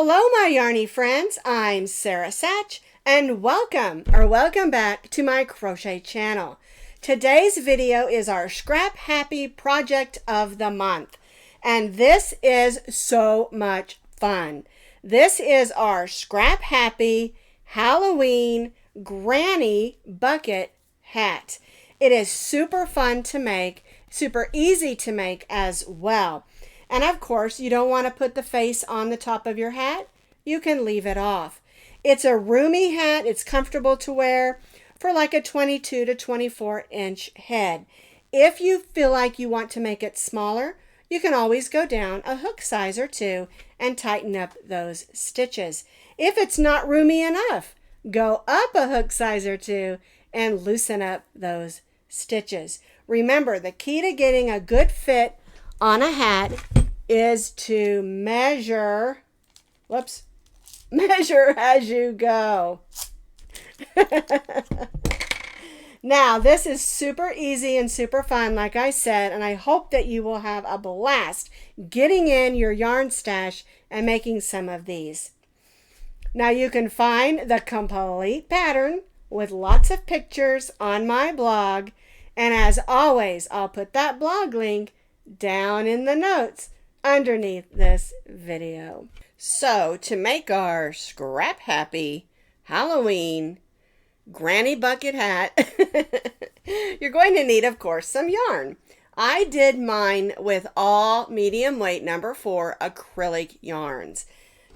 Hello, my yarny friends. I'm Sara Sach, and welcome back to my crochet channel. Today's video is our Scrap Happy project of the month, and this is so much fun. This is our Scrap Happy Halloween Granny Bucket Hat. It is super fun to make, super easy to make as well. And of course, you don't want to put the face on the top of your hat. You can leave it off. It's a roomy hat. It's comfortable to wear for like a 22 to 24 inch head. If you feel like you want to make it smaller, you can always go down a hook size or two and tighten up those stitches. If it's not roomy enough, go up a hook size or two and loosen up those stitches. Remember, the key to getting a good fit on a hat is to measure as you go. Now, this is super easy and super fun, like I said, and I hope that you will have a blast getting in your yarn stash and making some of these. Now, you can find the complete pattern with lots of pictures on my blog, and as always, I'll put that blog link down in the notes underneath this video. So to make our Scrap Happy Halloween Granny Bucket Hat, you're going to need, of course, some yarn. I did mine with all medium weight number 4 acrylic yarns.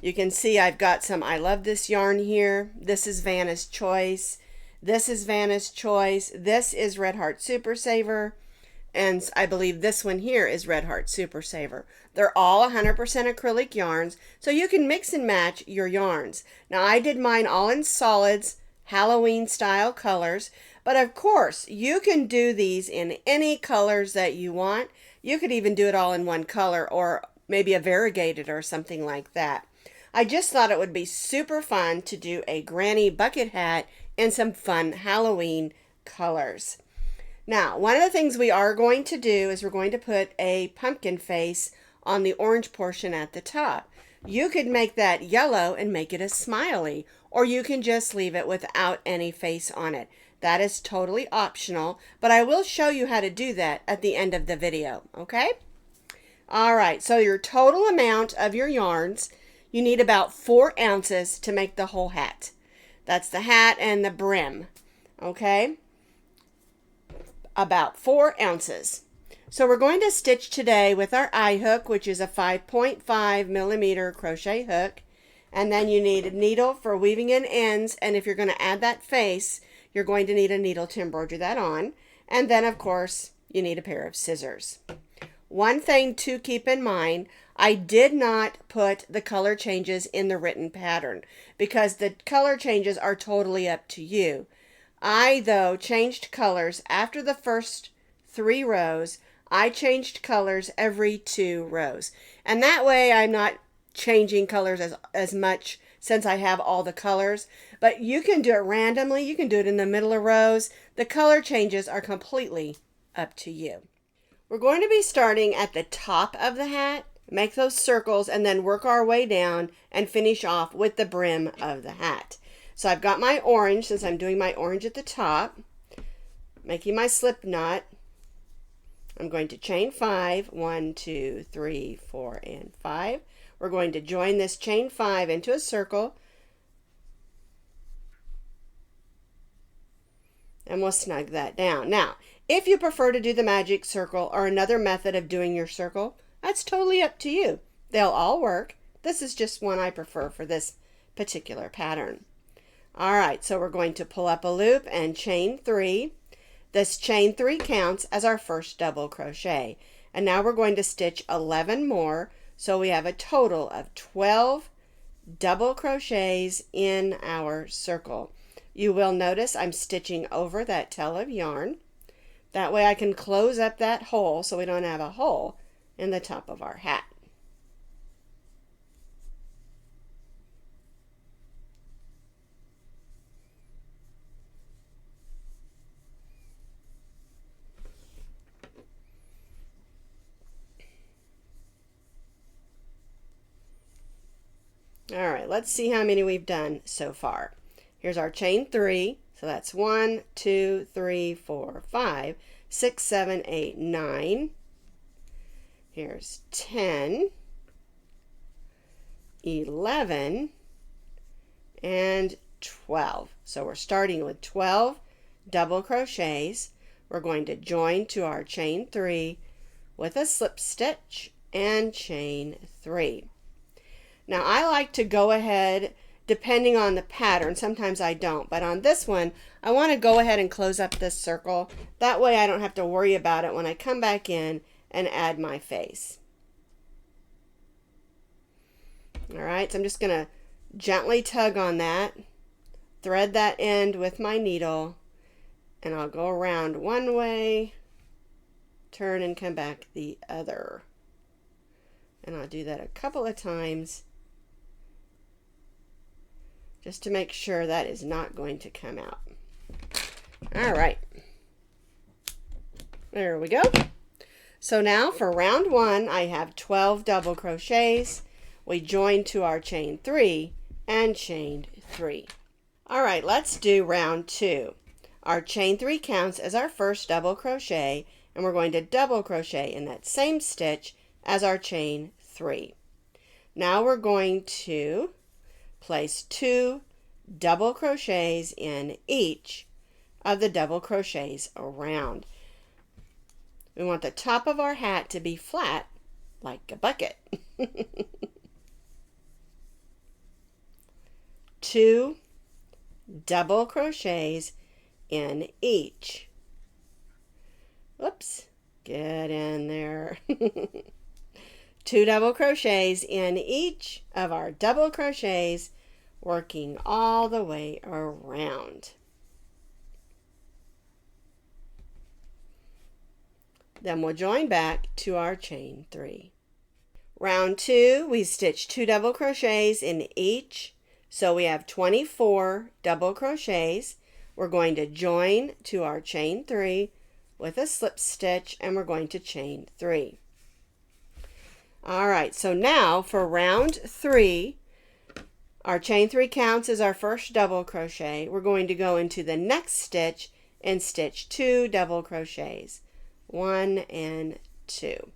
You can see I've got some I Love This yarn here. This is Vanna's Choice. This is Vanna's Choice. This is Red Heart Super Saver. And I believe this one here is Red Heart Super Saver. They're all 100% acrylic yarns, so you can mix and match your yarns. Now, I did mine all in solids, Halloween style colors, but of course, you can do these in any colors that you want. You could even do it all in one color or maybe a variegated or something like that. I just thought it would be super fun to do a granny bucket hat in some fun Halloween colors. Now, one of the things we are going to do is we're going to put a pumpkin face on the orange portion at the top. You could make that yellow and make it a smiley, or you can just leave it without any face on it. That is totally optional, but I will show you how to do that at the end of the video, okay? All right, so your total amount of your yarns, you need about 4 ounces to make the whole hat. That's the hat and the brim, okay? About 4 ounces. So we're going to stitch today with our eye hook, which is a 5.5 millimeter crochet hook. And then you need a needle for weaving in ends. And if you're going to add that face, you're going to need a needle to embroider that on. And then, of course, you need a pair of scissors. One thing to keep in mind, I did not put the color changes in the written pattern because the color changes are totally up to you. I, though, changed colors after the first 3 rows. I changed colors every 2 rows. And that way I'm not changing colors as much since I have all the colors. But you can do it randomly. You can do it in the middle of rows. The color changes are completely up to you. We're going to be starting at the top of the hat, make those circles, and then work our way down and finish off with the brim of the hat. So I've got my orange, since I'm doing my orange at the top, making my slip knot. I'm going to chain 5, 1, 2, 3, 4, and 5. We're going to join this chain 5 into a circle, and we'll snug that down. Now, if you prefer to do the magic circle or another method of doing your circle, that's totally up to you. They'll all work. This is just one I prefer for this particular pattern. All right, so we're going to pull up a loop and chain 3. This chain 3 counts as our first double crochet. And now we're going to stitch 11 more, so we have a total of 12 double crochets in our circle. You will notice I'm stitching over that tail of yarn. That way I can close up that hole so we don't have a hole in the top of our hat. All right, let's see how many we've done so far. Here's our chain 3. So that's 1, 2, 3, 4, 5, 6, 7, 8, 9. Here's 10, 11, and 12. So we're starting with 12 double crochets. We're going to join to our chain 3 with a slip stitch and chain 3. Now I like to go ahead, depending on the pattern, sometimes I don't, but on this one I want to go ahead and close up this circle. That way I don't have to worry about it when I come back in and add my face. Alright, so I'm just going to gently tug on that, thread that end with my needle, and I'll go around one way, turn and come back the other. And I'll do that a couple of times just to make sure that is not going to come out. All right, there we go. So now for round 1, I have 12 double crochets. We join to our chain 3 and chain 3. All right, let's do round 2. Our chain 3 counts as our first double crochet, and we're going to double crochet in that same stitch as our chain 3. Now we're going to place 2 double crochets in each of the double crochets around. We want the top of our hat to be flat like a bucket. 2 double crochets in each. Whoops, get in there. 2 double crochets in each of our double crochets, working all the way around. Then we'll join back to our chain 3. Round 2, we stitch 2 double crochets in each, so we have 24 double crochets. We're going to join to our chain 3 with a slip stitch, and we're going to chain 3. All right, so now for round 3, our chain 3 counts as our first double crochet. We're going to go into the next stitch and stitch 2 double crochets, 1 and 2.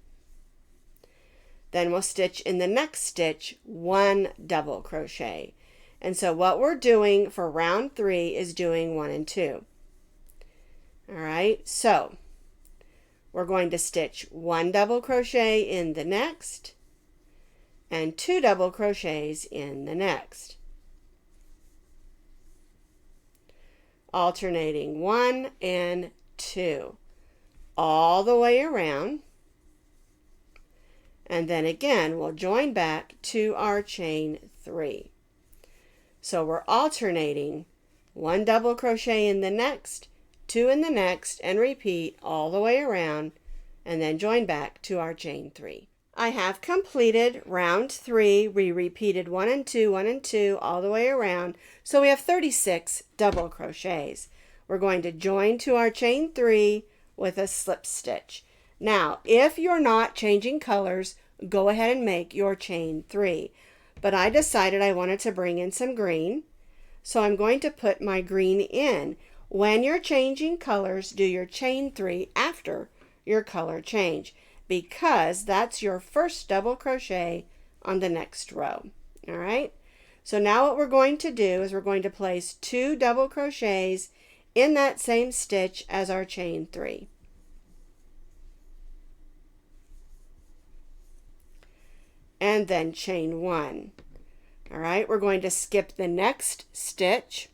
Then we'll stitch in the next stitch 1 double crochet. And so what we're doing for round 3 is doing 1 and 2. All right, so we're going to stitch 1 double crochet in the next and 2 double crochets in the next, alternating 1 and 2 all the way around. And then again we'll join back to our chain 3. So we're alternating 1 double crochet in the next, 2 in the next, and repeat all the way around, and then join back to our chain 3. I have completed round 3. We repeated 1 and 2, 1 and 2 all the way around, so we have 36 double crochets. We're going to join to our chain 3 with a slip stitch. Now, if you're not changing colors, go ahead and make your chain 3. But I decided I wanted to bring in some green, so I'm going to put my green in. When you're changing colors, do your chain 3 after your color change, because that's your first double crochet on the next row. All right, so now what we're going to do is we're going to place 2 double crochets in that same stitch as our chain 3. And then chain 1. All right, we're going to skip the next stitch,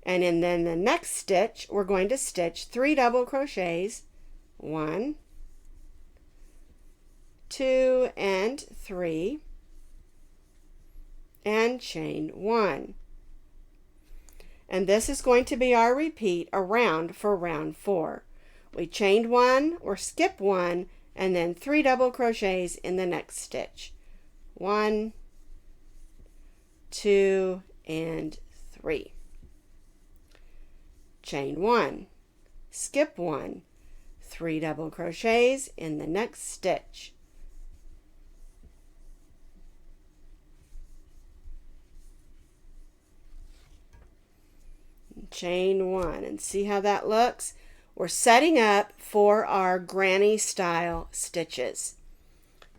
and then the next stitch we're going to stitch 3 double crochets, 1, 2, and 3, and chain 1. And this is going to be our repeat around for round 4. We chained 1 or skip 1, and then 3 double crochets in the next stitch, 1, 2, and 3. Chain 1, skip 1, 3 double crochets in the next stitch, chain 1, and see how that looks? We're setting up for our granny style stitches.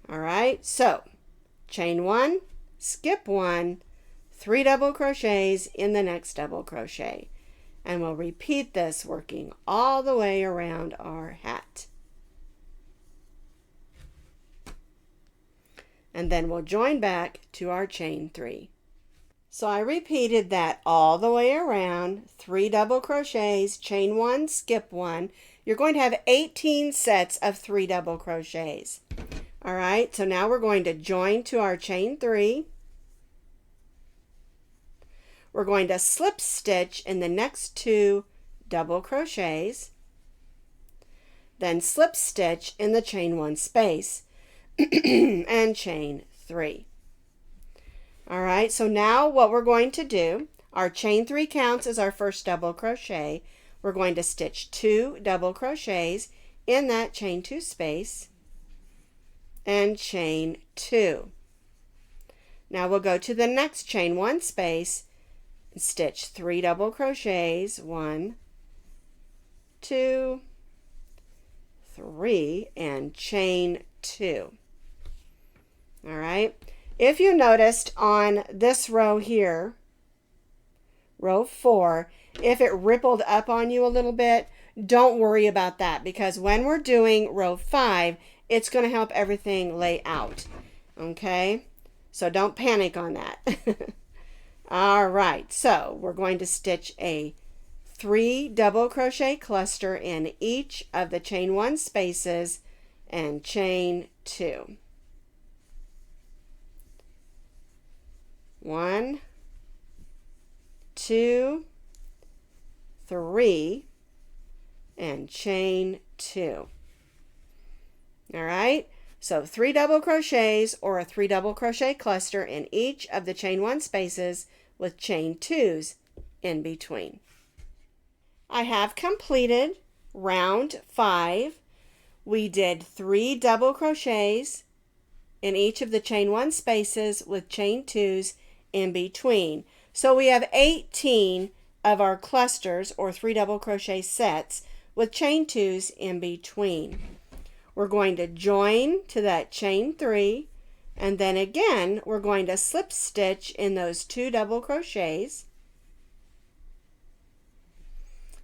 All right, so chain 1, skip 1, 3 double crochets in the next double crochet, and we'll repeat this working all the way around our hat. And then we'll join back to our chain 3. So I repeated that all the way around, 3 double crochets, chain 1, skip 1. You're going to have 18 sets of 3 double crochets. All right, so now we're going to join to our chain 3. We're going to slip stitch in the next 2 double crochets, then slip stitch in the chain 1 space and chain 3. All right, so now what we're going to do, our chain 3 counts as our first double crochet. We're going to stitch 2 double crochets in that chain 2 space and chain 2. Now we'll go to the next chain 1 space and stitch 3 double crochets, 1, 2, 3, and chain 2. All right. If you noticed on this row here, row 4, if it rippled up on you a little bit, don't worry about that, because when we're doing row 5, it's going to help everything lay out. Okay? So don't panic on that. All right, so we're going to stitch a 3 double crochet cluster in each of the chain 1 spaces and chain 2. 1, 2, 3, and chain 2. All right, so 3 double crochets or a 3 double crochet cluster in each of the chain 1 spaces with chain 2s in between. I have completed round 5. We did 3 double crochets in each of the chain 1 spaces with chain 2s in between. So we have 18 of our clusters or 3 double crochet sets with chain 2s in between. We're going to join to that chain 3, and then again we're going to slip stitch in those 2 double crochets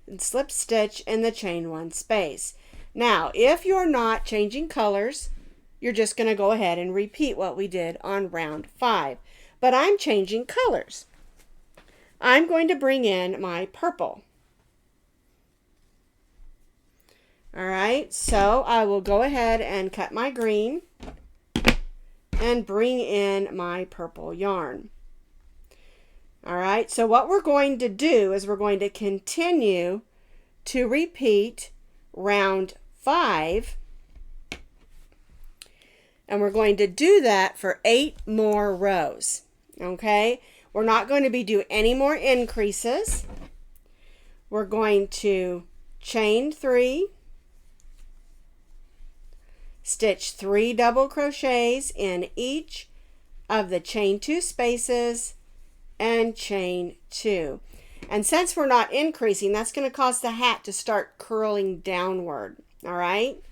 and slip stitch in the chain 1 space. Now if you're not changing colors, you're just going to go ahead and repeat what we did on round 5. But I'm changing colors. I'm going to bring in my purple. All right, so I will go ahead and cut my green and bring in my purple yarn. All right, so what we're going to do is we're going to continue to repeat round 5, and we're going to do that for 8 more rows. Okay, we're not going to be doing any more increases. We're going to chain 3, stitch 3 double crochets in each of the chain 2 spaces and chain 2. And since we're not increasing, that's going to cause the hat to start curling downward. All right,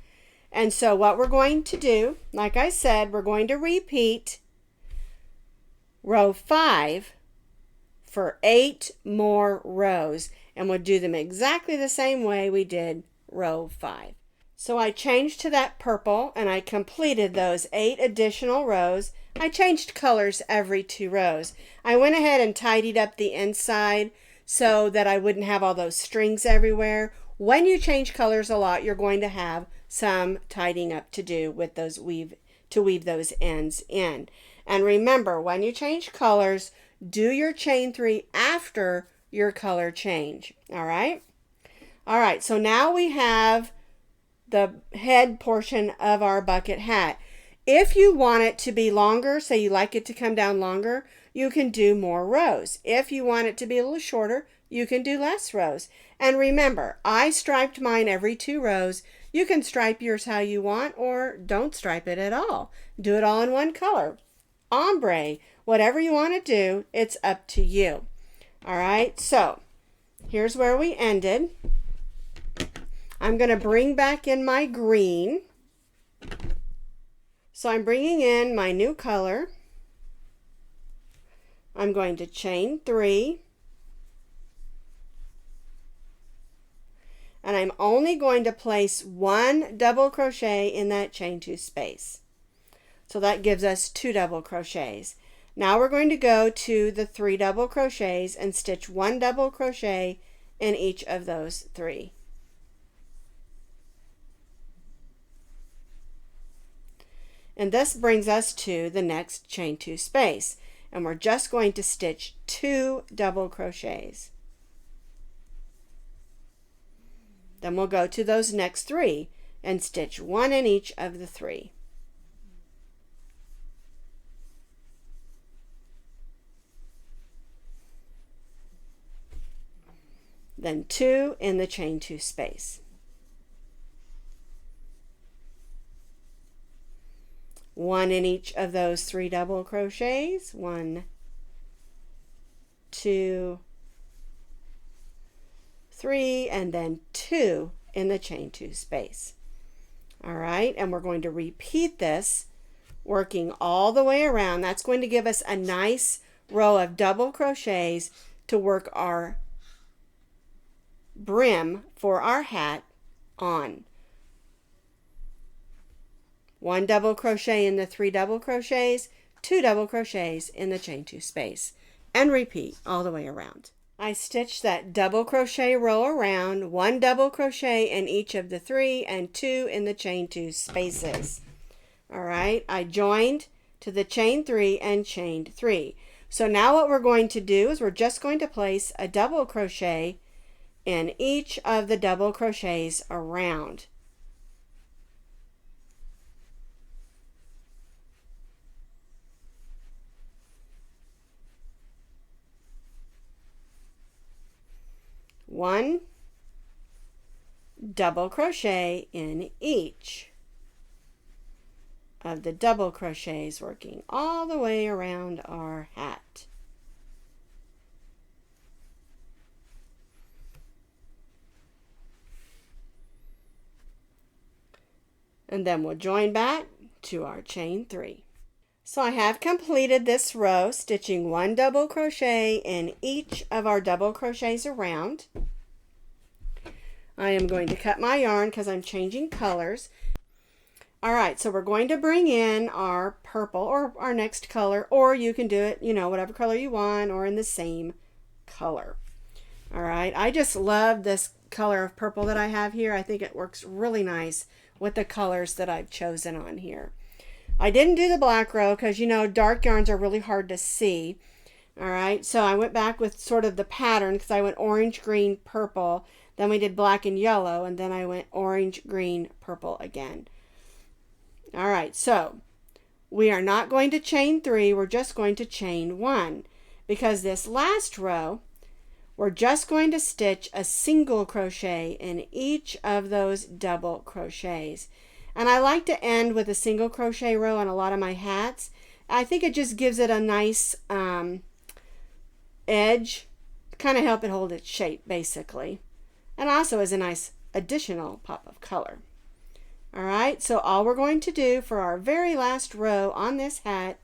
and so what we're going to do, like I said, we're going to repeat row 5 for 8 more rows, and we'll do them exactly the same way we did row 5. So I changed to that purple and I completed those 8 additional rows. I changed colors every 2 rows. I went ahead and tidied up the inside so that I wouldn't have all those strings everywhere. When you change colors a lot, you're going to have some tidying up to do with those weave those ends in. And remember, when you change colors, do your chain 3 after your color change. All right? All right, so now we have the head portion of our bucket hat. If you want it to be longer, say you like it to come down longer, you can do more rows. If you want it to be a little shorter, you can do less rows. And remember, I striped mine every 2 rows. You can stripe yours how you want, or don't stripe it at all. Do it all in one color. Ombre, whatever you want to do, it's up to you. All right, so Here's where we ended. I'm going to bring back in my green. So I'm bringing in my new color. I'm going to chain 3. And I'm only going to place 1 double crochet in that chain 2 space. So that gives us 2 double crochets. Now we're going to go to the 3 double crochets and stitch 1 double crochet in each of those 3. And this brings us to the next chain 2 space, and we're just going to stitch 2 double crochets. Then we'll go to those next 3 and stitch 1 in each of the 3. Then 2 in the chain 2 space. 1 in each of those 3 double crochets. 1, 2, 3, and then 2 in the chain 2 space. All right, and we're going to repeat this, working all the way around. That's going to give us a nice row of double crochets to work our brim for our hat on. 1 double crochet in the 3 double crochets, 2 double crochets in the chain 2 space, and repeat all the way around. I stitched that double crochet row around, 1 double crochet in each of the 3 and 2 in the chain 2 spaces. All right, I joined to the chain 3 and chained 3. So now what we're going to do is we're just going to place a double crochet in each of the double crochets around. One double crochet in each of the double crochets, working all the way around our hat. And then we'll join back to our chain 3. So I have completed this row, stitching 1 double crochet in each of our double crochets around. I am going to cut my yarn because I'm changing colors. All right, so we're going to bring in our purple or our next color, or you can do it, whatever color you want or in the same color. All right, I just love this color of purple that I have here. I think it works really nice with the colors that I've chosen on here. I didn't do the black row because dark yarns are really hard to see. All right, so I went back with sort of the pattern because I went orange, green, purple, then we did black and yellow, and then I went orange, green, purple again. All right, so we are not going to chain 3, we're just going to chain 1 because this last row we're just going to stitch a single crochet in each of those double crochets. And I like to end with a single crochet row on a lot of my hats. I think it just gives it a nice edge, kind of help it hold its shape basically. And also is a nice additional pop of color. All right, so all we're going to do for our very last row on this hat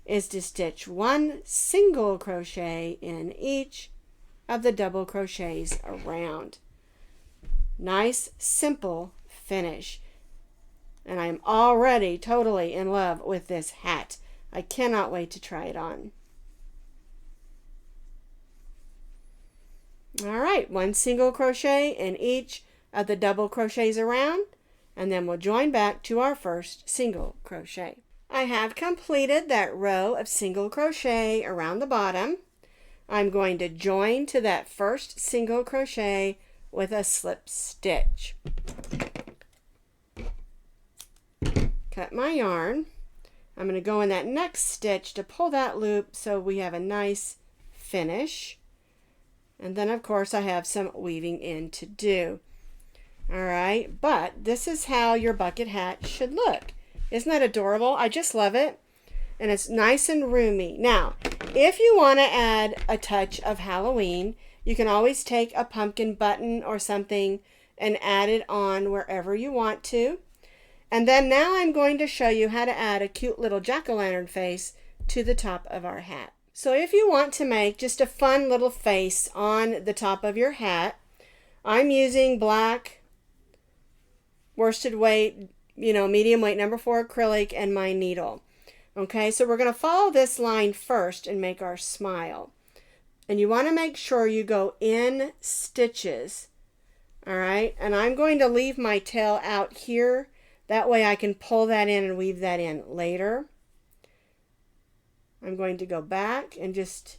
is to stitch 1 single crochet in each of the double crochets around. Nice, simple finish. And I'm already totally in love with this hat. I cannot wait to try it on. All right, 1 single crochet in each of the double crochets around, and then we'll join back to our first single crochet. I have completed that row of single crochet around the bottom. I'm going to join to that first single crochet with a slip stitch. Cut my yarn. I'm going to go in that next stitch to pull that loop so we have a nice finish. And then of course I have some weaving in to do. All right, but this is how your bucket hat should look. Isn't that adorable? I just love it. And it's nice and roomy. Now, if you want to add a touch of Halloween, You can always take a pumpkin button or something and add it on wherever you want to. And then now I'm going to show you how to add a cute little jack-o'-lantern face to the top of our hat. So if you want to make just a fun little face on the top of your hat, I'm using black worsted weight, medium weight number 4 acrylic and my needle. Okay, so we're going to follow this line first and make our smile. And you want to make sure you go in stitches. All right, and I'm going to leave my tail out here. That way I can pull that in and weave that in later. I'm going to go back and just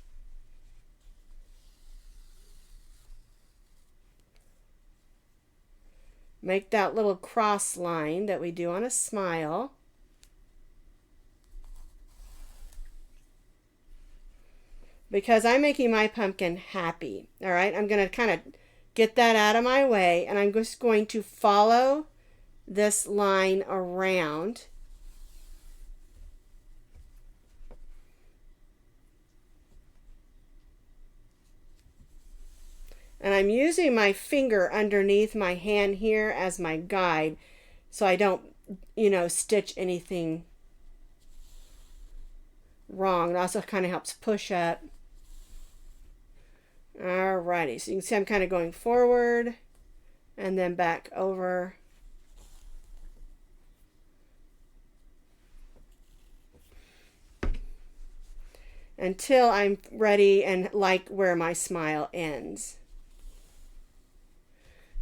make that little cross line that we do on a smile. Because I'm making my pumpkin happy. All right, I'm going to kind of get that out of my way, and I'm just going to follow this line around. And I'm using my finger underneath my hand here as my guide so I don't, stitch anything wrong. It also kind of helps push up. Alrighty, so you can see I'm kind of going forward and then back over. Until I'm ready and like where my smile ends.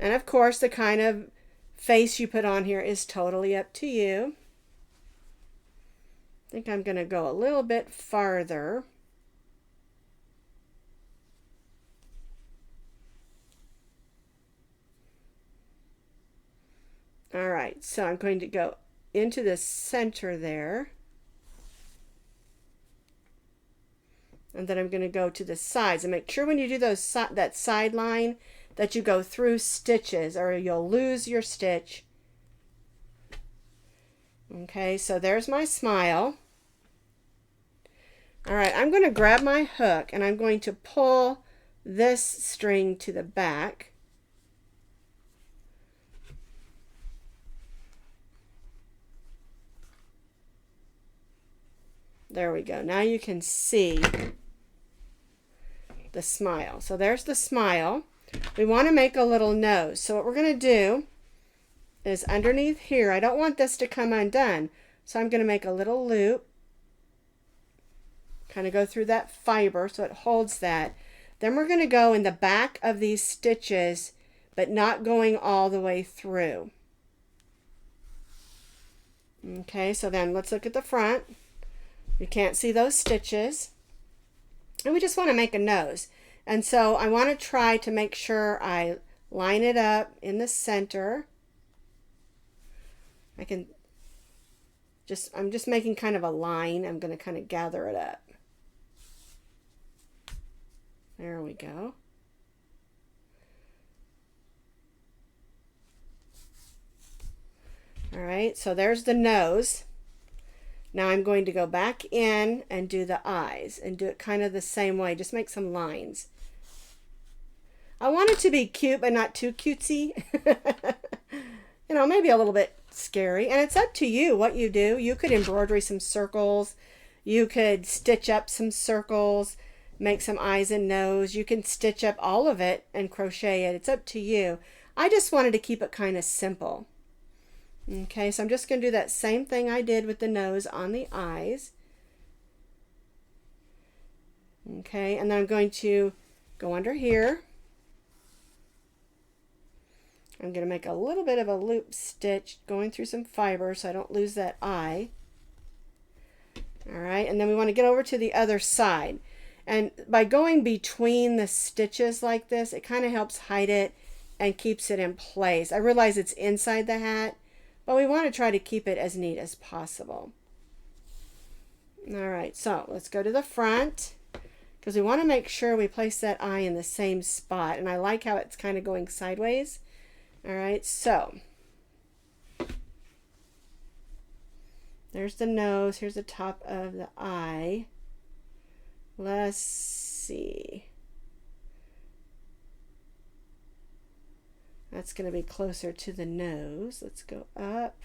And of course, the kind of face you put on here is totally up to you. I think I'm going to go a little bit farther. All right, so I'm going to go into the center there. And then I'm going to go to the sides. And make sure when you do that side line that you go through stitches or you'll lose your stitch. Okay, so there's my smile. All right, I'm going to grab my hook and I'm going to pull this string to the back. There we go. Now you can see the smile. So there's the smile. We want to make a little nose. So what we're going to do is underneath here, I don't want this to come undone. So I'm going to make a little loop. Kind of go through that fiber so it holds that. Then we're going to go in the back of these stitches, but not going all the way through. Okay, so then let's look at the front. You can't see those stitches. And we just want to make a nose. And so I want to try to make sure I line it up in the center. I'm just making kind of a line. I'm going to kind of gather it up. There we go. All right, so there's the nose. Now I'm going to go back in and do the eyes and do it kind of the same way. Just make some lines. I want it to be cute, but not too cutesy. Maybe a little bit scary. And it's up to you what you do. You could embroider some circles. You could stitch up some circles, make some eyes and nose. You can stitch up all of it and crochet it. It's up to you. I just wanted to keep it kind of simple. Okay, so I'm just going to do that same thing I did with the nose on the eyes. Okay, and then I'm going to go under here. I'm going to make a little bit of a loop stitch going through some fiber so I don't lose that eye. All right, and then we want to get over to the other side. And by going between the stitches like this, it kind of helps hide it and keeps it in place. I realize it's inside the hat, but we want to try to keep it as neat as possible. All right, so let's go to the front because we want to make sure we place that eye in the same spot. And I like how it's kind of going sideways. All right, so there's the nose. Here's the top of the eye. Let's see. That's going to be closer to the nose. Let's go up.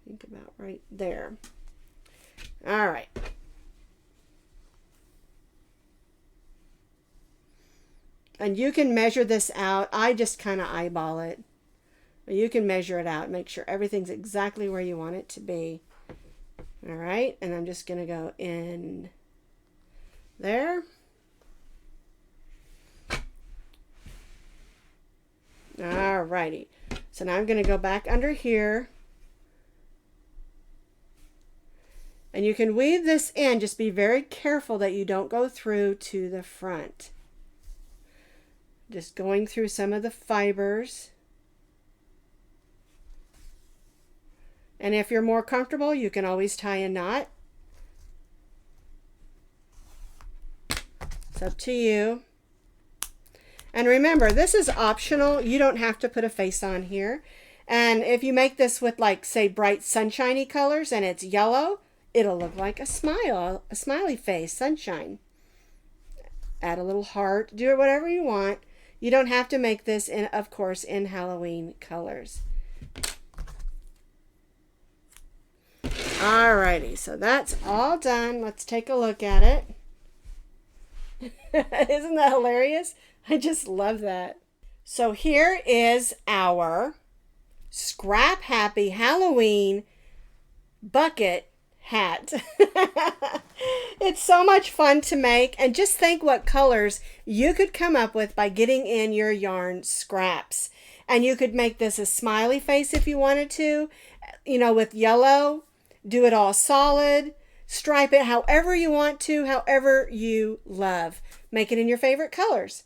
I think about right there. All right. And you can measure this out. I just kind of eyeball it. You can measure it out. Make sure everything's exactly where you want it to be. All right. And I'm just going to go in there. All righty. So now I'm going to go back under here. And you can weave this in. Just be very careful that you don't go through to the front. Just going through some of the fibers. And if you're more comfortable, you can always tie a knot. It's up to you. And remember, this is optional. You don't have to put a face on here. And if you make this with, like, say, bright sunshiny colors and it's yellow, it'll look like a smile, a smiley face, sunshine. Add a little heart. Do it whatever you want. You don't have to make this, in, of course, in Halloween colors. Alrighty, so that's all done. Let's take a look at it. Isn't that hilarious? I just love that. So here is our Scrap Happy Halloween bucket hat. It's so much fun to make, and just think what colors you could come up with by getting in your yarn scraps. And you could make this a smiley face if you wanted to, you know, with yellow. Do it all solid. Stripe it however you want to, however you love. Make it in your favorite colors.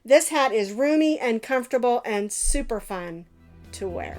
This hat is roomy and comfortable and super fun to wear.